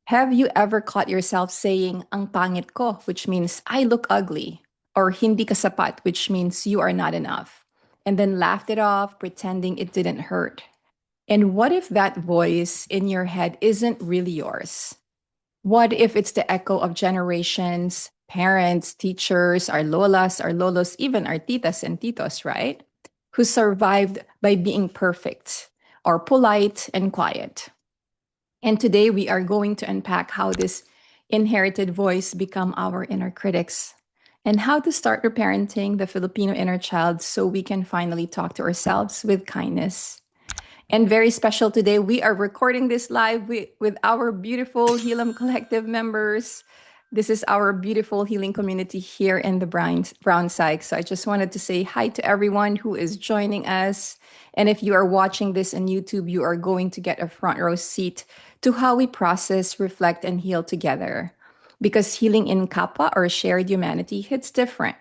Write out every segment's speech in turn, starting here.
Have you ever caught yourself saying, ang pangit ko, which means I look ugly, or hindi ka sapat, which means you are not enough, and then laughed it off, pretending it didn't hurt? And what if that voice in your head isn't really yours? What if it's the echo of generations, parents, teachers, our lolas, our lolos, even our titas and titos, right? Who survived by being perfect or polite and quiet. And today we are going to unpack how this inherited voice become our inner critics and how to start reparenting the Filipino inner child so we can finally talk to ourselves with kindness. And very special today, we are recording this live with our beautiful Hilom Collective members. This is our beautiful healing community here in the Brown Psych. So I just wanted to say hi to everyone who is joining us. And if you are watching this on YouTube, you are going to get a front row seat to how we process, reflect, and heal together. Because healing in Kapwa or shared humanity hits different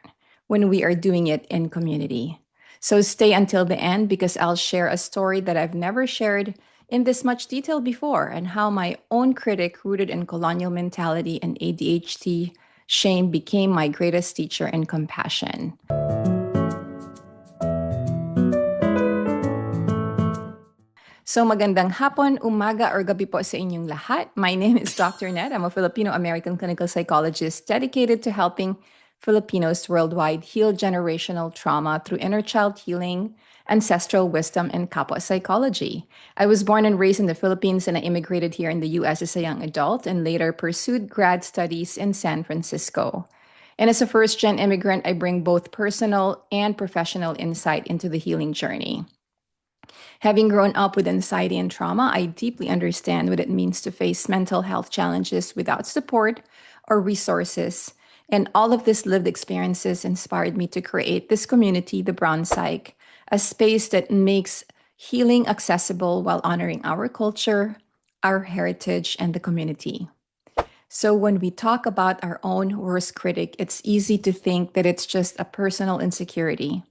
when we are doing it in community. So stay until the end because I'll share a story that I've never shared in this much detail before and how my own critic, rooted in colonial mentality and ADHD shame, became my greatest teacher in compassion. So magandang hapon, umaga, or gabi po sa inyong lahat. My name is Dr. Nette. I'm a Filipino-American clinical psychologist dedicated to helping Filipinos worldwide heal generational trauma through inner child healing, ancestral wisdom, and Kapwa psychology. I was born and raised in the Philippines and I immigrated here in the US as a young adult and later pursued grad studies in San Francisco. And as a first gen immigrant, I bring both personal and professional insight into the healing journey. Having grown up with anxiety and trauma, I deeply understand what it means to face mental health challenges without support or resources. And all of these lived experiences inspired me to create this community, the Brown Psych, a space that makes healing accessible while honoring our culture, our heritage, and the community. So, when we talk about our own worst critic, it's easy to think that it's just a personal insecurity.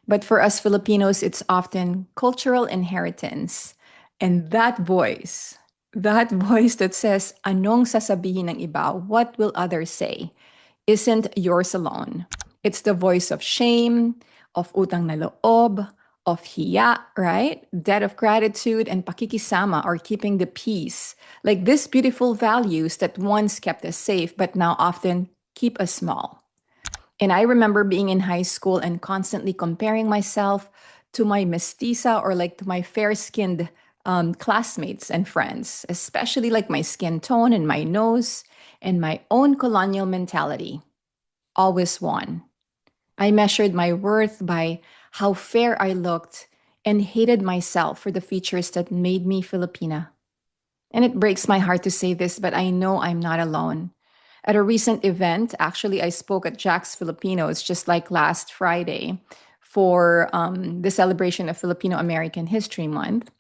But for us Filipinos, it's often cultural inheritance. And that voice that says, anong sasabihin ng iba, what will others say, isn't yours alone. It's the voice of shame, of utang na loob, of hiya, right? Debt of gratitude and pakikisama or keeping the peace. Like these beautiful values that once kept us safe, but now often keep us small. And I remember being in high school and constantly comparing myself to my mestiza or like to my fair skinned classmates and friends, especially like my skin tone and my nose and my own colonial mentality. Always won. I measured my worth by how fair I looked and hated myself for the features that made me Filipina. And it breaks my heart to say this, but I know I'm not alone. At a recent event, actually, I spoke at Jack's Filipinos just like last Friday for the celebration of Filipino American History Month.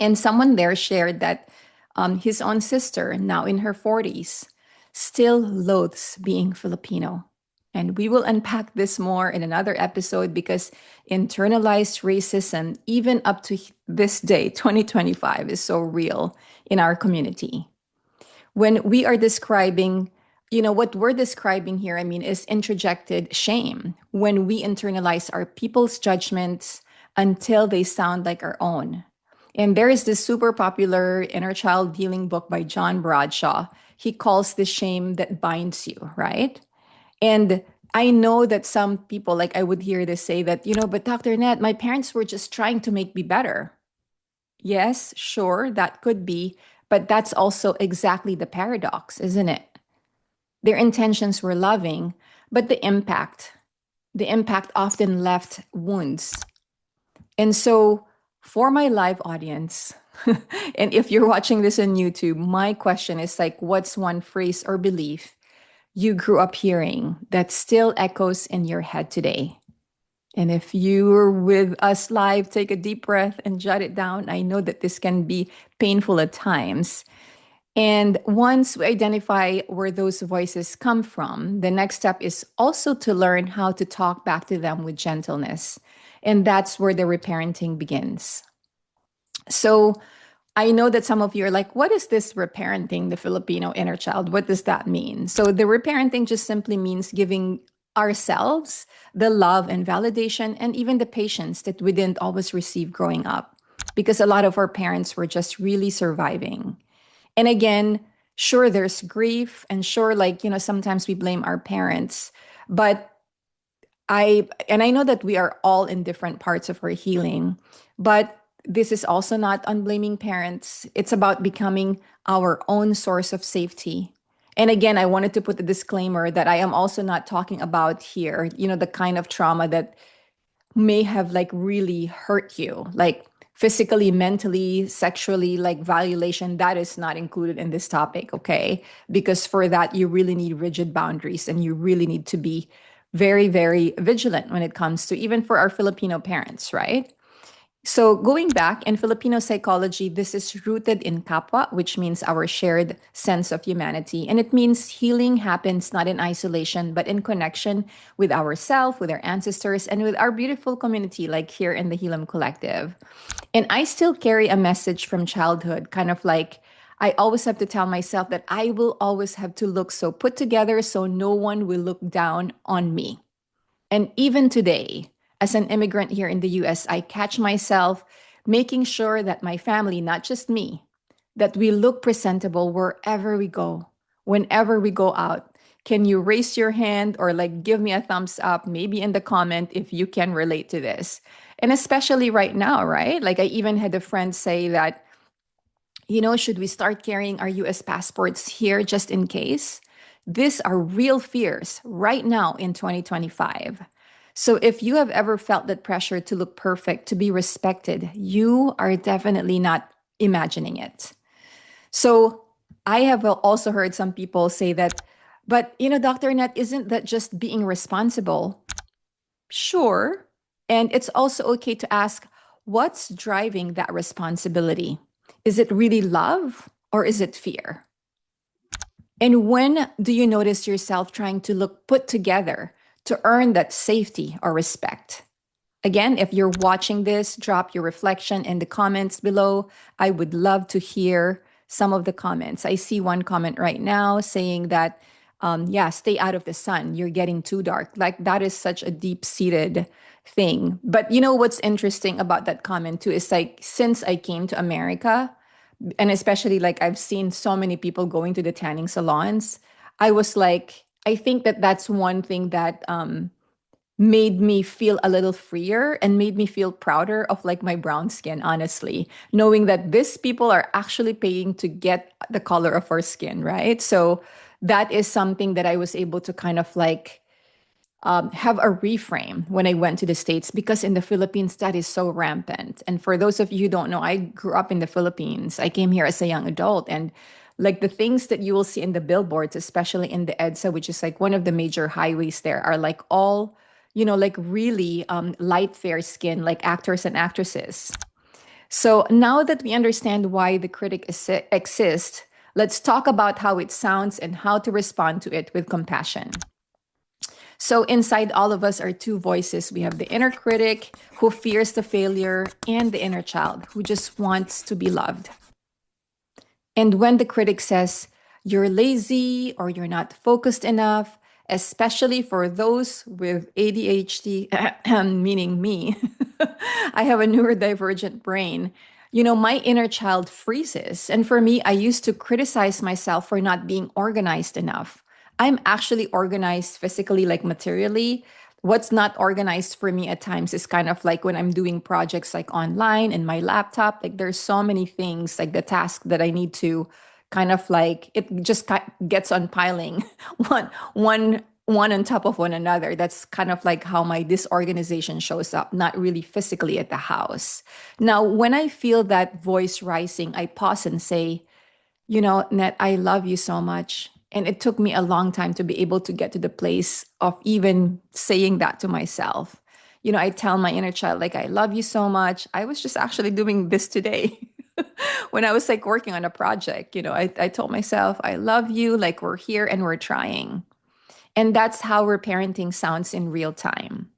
And someone there shared that his own sister, now in her 40s, still loathes being Filipino. And we will unpack this more in another episode because internalized racism, even up to this day, 2025, is so real in our community. When we are describing, what we're describing here, I mean, is introjected shame. When we internalize our people's judgments until they sound like our own. And there is this super popular inner child healing book by John Bradshaw. He calls this shame that binds you, right? And I know that some people, like I would hear this say that, but Dr. Nette, my parents were just trying to make me better. Yes, sure, that could be, but that's also exactly the paradox, isn't it? Their intentions were loving, but the impact often left wounds. And so, for my live audience, and if you're watching this on YouTube, my question is like, what's one phrase or belief you grew up hearing that still echoes in your head today? And if you're with us live, take a deep breath and jot it down. I know that this can be painful at times. And once we identify where those voices come from, the next step is also to learn how to talk back to them with gentleness. And that's where the reparenting begins. So, I know that some of you are like, what is this reparenting the Filipino inner child? What does that mean? So, the reparenting just simply means giving ourselves the love and validation and even the patience that we didn't always receive growing up because a lot of our parents were just really surviving. And again, sure, there's grief, and sure, like, sometimes we blame our parents, but I know that we are all in different parts of our healing, but this is also not unblaming parents. It's about becoming our own source of safety. And again, I wanted to put a disclaimer that I am also not talking about here, the kind of trauma that may have like really hurt you, like physically, mentally, sexually, like violation. That is not included in this topic, okay? Because for that, you really need rigid boundaries and you really need to be very, very vigilant when it comes to even for our Filipino parents, right? So, going back in Filipino psychology, this is rooted in Kapwa, which means our shared sense of humanity. And it means healing happens not in isolation, but in connection with ourselves, with our ancestors, and with our beautiful community, like here in the Hilom Collective. And I still carry a message from childhood, kind of like I always have to tell myself that I will always have to look so put together so no one will look down on me. And even today, as an immigrant here in the US, I catch myself making sure that my family, not just me, that we look presentable wherever we go, whenever we go out. Can you raise your hand or like give me a thumbs up, maybe in the comment if you can relate to this? And especially right now, right? Like I even had a friend say that, should we start carrying our US passports here just in case? These are real fears right now in 2025. So if you have ever felt that pressure to look perfect, to be respected, you are definitely not imagining it. So I have also heard some people say that, but Dr. Net, isn't that just being responsible? Sure. And it's also okay to ask, what's driving that responsibility? Is it really love or is it fear? And when do you notice yourself trying to look put together to earn that safety or respect? Again, if you're watching this, drop your reflection in the comments below. I would love to hear some of the comments. I see one comment right now saying that, yeah, stay out of the sun. You're getting too dark. Like that is such a deep seated thing. But what's interesting about that comment too is like, since I came to America, and especially like I've seen so many people going to the tanning salons, I was like, I think that that's one thing that, made me feel a little freer and made me feel prouder of like my brown skin, honestly, knowing that these people are actually paying to get the color of our skin, right? So that is something that I was able to kind of like have a reframe when I went to the States because in the Philippines, that is so rampant. And for those of you who don't know, I grew up in the Philippines. I came here as a young adult. And like the things that you will see in the billboards, especially in the EDSA, which is like one of the major highways there, are like all, like really light fair skin, like actors and actresses. So now that we understand why the critic exists, let's talk about how it sounds and how to respond to it with compassion. So inside all of us are two voices. We have the inner critic who fears the failure and the inner child who just wants to be loved. And when the critic says, you're lazy or you're not focused enough, especially for those with ADHD, meaning me, I have a neurodivergent brain. My inner child freezes. And for me, I used to criticize myself for not being organized enough. I'm actually organized physically, like materially. What's not organized for me at times is kind of like when I'm doing projects like online in my laptop, like there's so many things like the task that I need to kind of like it just gets on piling one on top of one another. That's kind of like how my disorganization shows up, not really physically at the house. Now, when I feel that voice rising, I pause and say, Net, I love you so much. And it took me a long time to be able to get to the place of even saying that to myself. I tell my inner child, like, I love you so much. I was just actually doing this today when I was like working on a project. I told myself, I love you, like, we're here and we're trying. And that's how reparenting sounds in real time.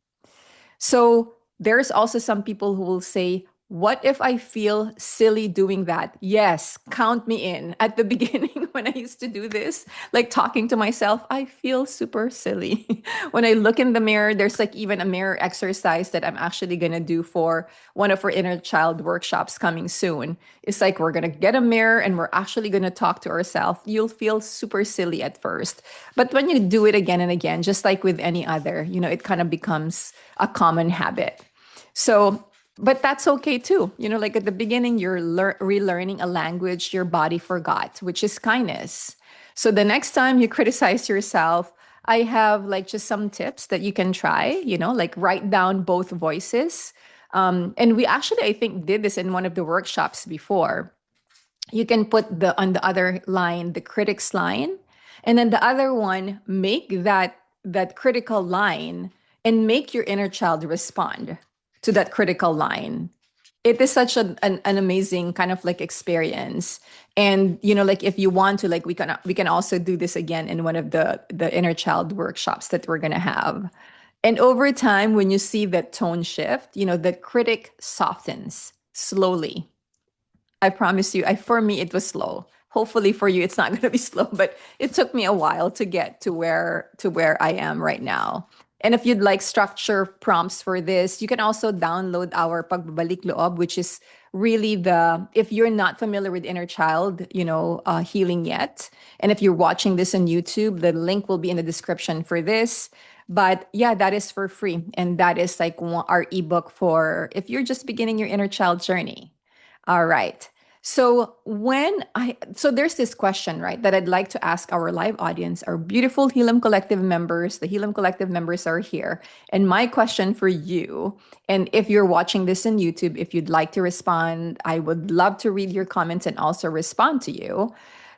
So there's also some people who will say, What if I feel silly doing that? Yes, count me in. At the beginning, when I used to do this, like talking to myself, I feel super silly. When I look in the mirror, there's like even a mirror exercise that I'm actually going to do for one of our inner child workshops coming soon. It's like we're going to get a mirror and we're actually going to talk to ourselves. You'll feel super silly at first. But when you do it again and again, just like with any other, it kind of becomes a common habit. So, but that's okay too. Like at the beginning, you're relearning a language your body forgot, which is kindness. So the next time you criticize yourself, I have like just some tips that you can try, like write down both voices. And we actually, I think, did this in one of the workshops before. You can put on the other line the critic's line, and then the other one make that critical line and make your inner child respond to that critical line. It is such an amazing kind of like experience. And like if you want to, like we can also do this again in one of the inner child workshops that we're going to have. And over time, when you see that tone shift, the critic softens slowly. I promise you, for me, it was slow. Hopefully for you, it's not going to be slow, but it took me a while to get to where I am right now. And if you'd like structure prompts for this, you can also download our Pagbabalik Loob, which is really if you're not familiar with inner child, healing yet. And if you're watching this on YouTube, the link will be in the description for this. But yeah, that is for free. And that is like our ebook for if you're just beginning your inner child journey. All right. So there's this question, right, that I'd like to ask our live audience, our beautiful Hilom Collective members. The Hilom Collective members are here. And my question for you, and if you're watching this on YouTube, if you'd like to respond, I would love to read your comments and also respond to you.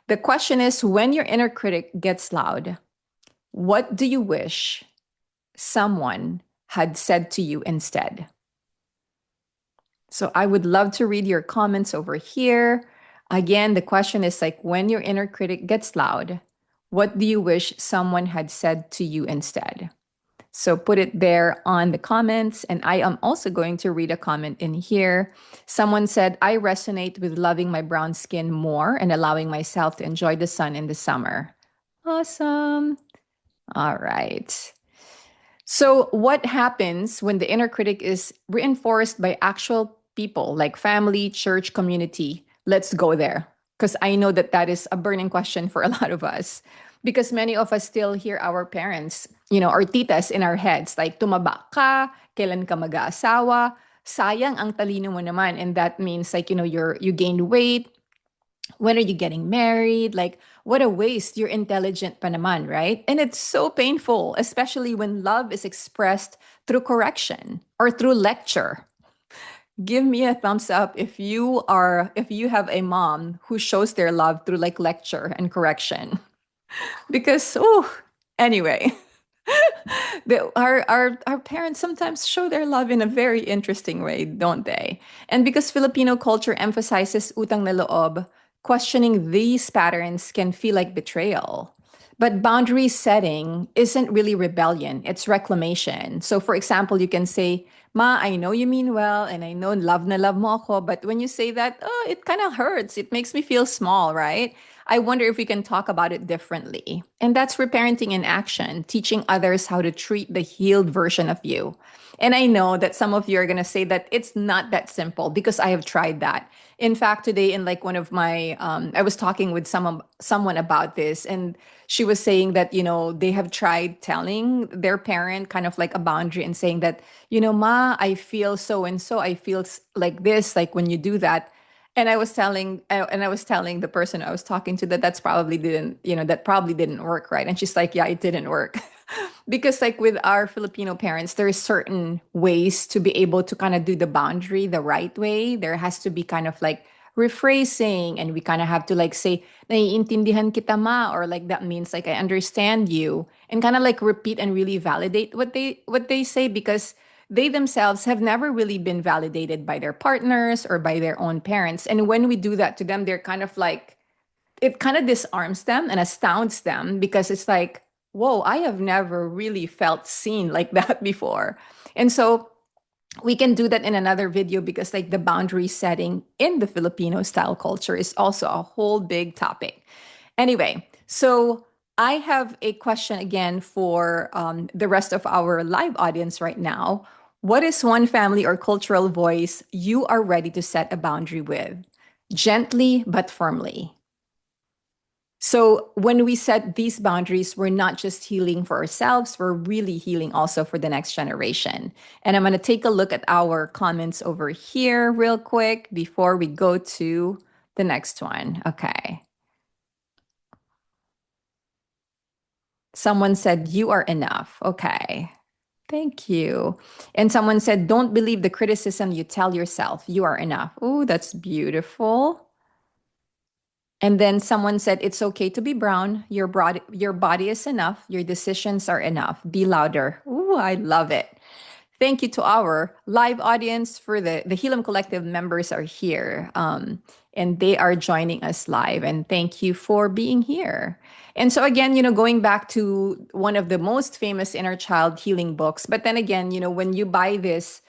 The question is, when your inner critic gets loud, what do you wish someone had said to you instead? So I would love to read your comments over here. Again, the question is like, when your inner critic gets loud, what do you wish someone had said to you instead? So put it there on the comments. And I am also going to read a comment in here. Someone said, I resonate with loving my brown skin more and allowing myself to enjoy the sun in the summer. Awesome. All right. So, what happens when the inner critic is reinforced by actual people like family, church, community? Let's go there. Because I know that that is a burning question for a lot of us. Because many of us still hear our parents, our titas in our heads, like, tumaba ka, kailan ka mag-aasawa, sayang ang talino mo naman. And that means like, you gained weight, when are you getting married? Like, what a waste. You're intelligent pa naman, right? And it's so painful, especially when love is expressed through correction or through lecture. Give me a thumbs up if you have a mom who shows their love through like lecture and correction. Because anyway, our parents sometimes show their love in a very interesting way, don't they? And because Filipino culture emphasizes utang na loob, questioning these patterns can feel like betrayal. But boundary setting isn't really rebellion, it's reclamation. So, for example, you can say, Ma, I know you mean well, and I know love na love mo ako, but when you say that, it kind of hurts. It makes me feel small, right? I wonder if we can talk about it differently. And that's reparenting in action, teaching others how to treat the healed version of you. And I know that some of you are going to say that it's not that simple because I have tried that. In fact, today in like one of my, I was talking with someone about this, and she was saying that they have tried telling their parent kind of like a boundary and saying that ma, I feel so and so, I feel like this, like when you do that. And I was telling the person I was talking to that that probably didn't work, right? And she's like, yeah, it didn't work. Because like with our Filipino parents, there's certain ways to be able to kind of do the boundary the right way. There has to be kind of like rephrasing, and we kind of have to like say, naiintindihan kita ma, or like that means like I understand you, and kind of like repeat and really validate what they say, because they themselves have never really been validated by their partners or by their own parents. And when we do that to them, they're kind of like, it kind of disarms them and astounds them, because it's like, whoa, I have never really felt seen like that before. And so We can do that in another video because like the boundary setting in the Filipino style culture is also a whole big topic. Anyway, so I have a question again for the rest of our live audience right now. What is one family or cultural voice you are ready to set a boundary with? Gently but firmly. So when we set these boundaries, we're not just healing for ourselves, we're really healing also for the next generation. And I'm going to take a look at our comments over here real quick before we go to the next one. Okay. Someone said, "You are enough." Okay. Thank you. And someone said, "Don't believe the criticism you tell yourself. You are enough." Oh, that's beautiful. And then someone said, "It's okay to be brown. Your body is enough. Your decisions are enough. Be louder." Ooh, I love it. Thank you to our live audience for the Hilom Collective members are here. And they are joining us live. And thank you for being here. And so again, going back to one of the most famous inner child healing books, but then again, when you buy this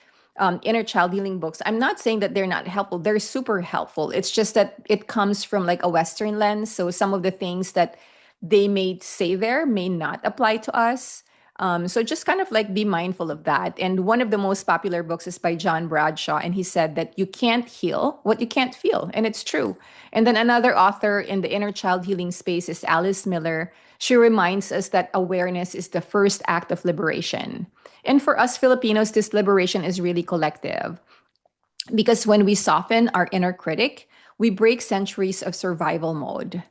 inner child healing books, I'm not saying that they're not helpful. They're super helpful. It's just that it comes from like a Western lens. So some of the things that they may say there may not apply to us. So just kind of like be mindful of that. And one of the most popular books is by John Bradshaw, and he said that you can't heal what you can't feel, and it's true. And then another author in the inner child healing space is Alice Miller. She reminds us that awareness is the first act of liberation. And for us Filipinos, this liberation is really collective because when we soften our inner critic, we break centuries of survival mode.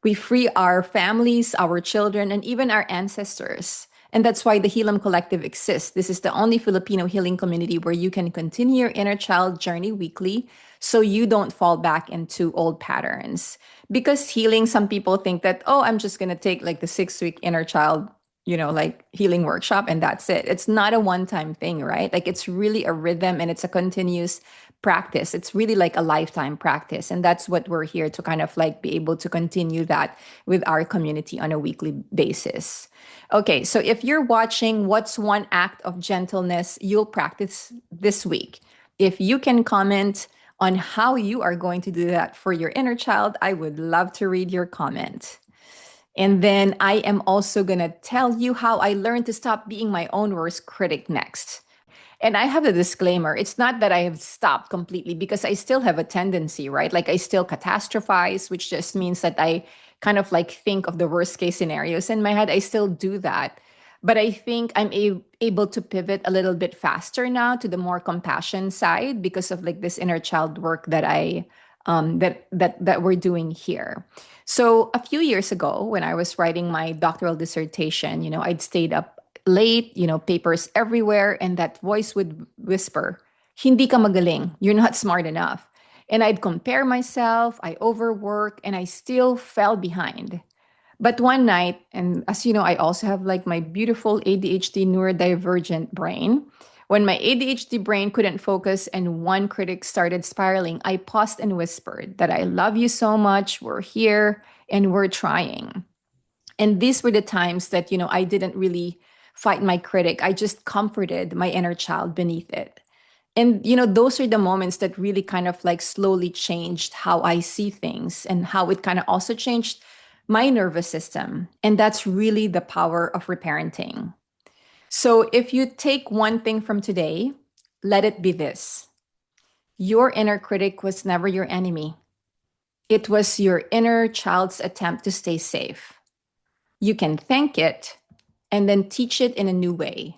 We free our families, our children, and even our ancestors. And that's why the Hilom Collective exists. This is the only Filipino healing community where you can continue your inner child journey weekly so you don't fall back into old patterns. Because healing, some people think that, oh, I'm just going to take like the 6 week inner child, like healing workshop and that's it. It's not a one time thing, right? Like it's really a rhythm and it's a continuous practice. It's really like a lifetime practice. And that's what we're here to kind of like be able to continue that with our community on a weekly basis. Okay, so if you're watching, what's one act of gentleness you'll practice this week? If you can comment on how you are going to do that for your inner child, I would love to read your comment. And then I am also going to tell you how I learned to stop being my own worst critic next. And I have a disclaimer. It's not that I have stopped completely because I still have a tendency, right? Like I still catastrophize, which just means that I kind of like think of the worst case scenarios in my head. I still do that. But I think I'm able to pivot a little bit faster now to the more compassion side because of like this inner child work that that we're doing here. So a few years ago, when I was writing my doctoral dissertation, I'd stayed up late, papers everywhere, and that voice would whisper, "Hindi ka magaling. You're not smart enough." And I'd compare myself, I overwork, and I still fell behind. But one night, and as you know, I also have like my beautiful ADHD neurodivergent brain. When my ADHD brain couldn't focus and one critic started spiraling, I paused and whispered that I love you so much, we're here, and we're trying. And these were the times that, I didn't really fight my critic. I just comforted my inner child beneath it. And, those are the moments that really kind of like slowly changed how I see things and how it kind of also changed my nervous system. And that's really the power of reparenting. So if you take one thing from today, let it be this: your inner critic was never your enemy. It was your inner child's attempt to stay safe. You can thank it and then teach it in a new way.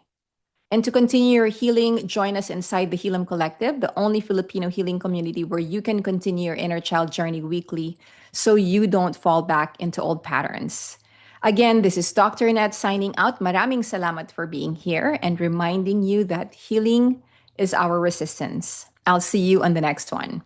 And to continue your healing, join us inside the Hilom Collective, the only Filipino healing community where you can continue your inner child journey weekly so you don't fall back into old patterns. Again, this is Dr. Nette signing out. Maraming salamat for being here and reminding you that healing is our resistance. I'll see you on the next one.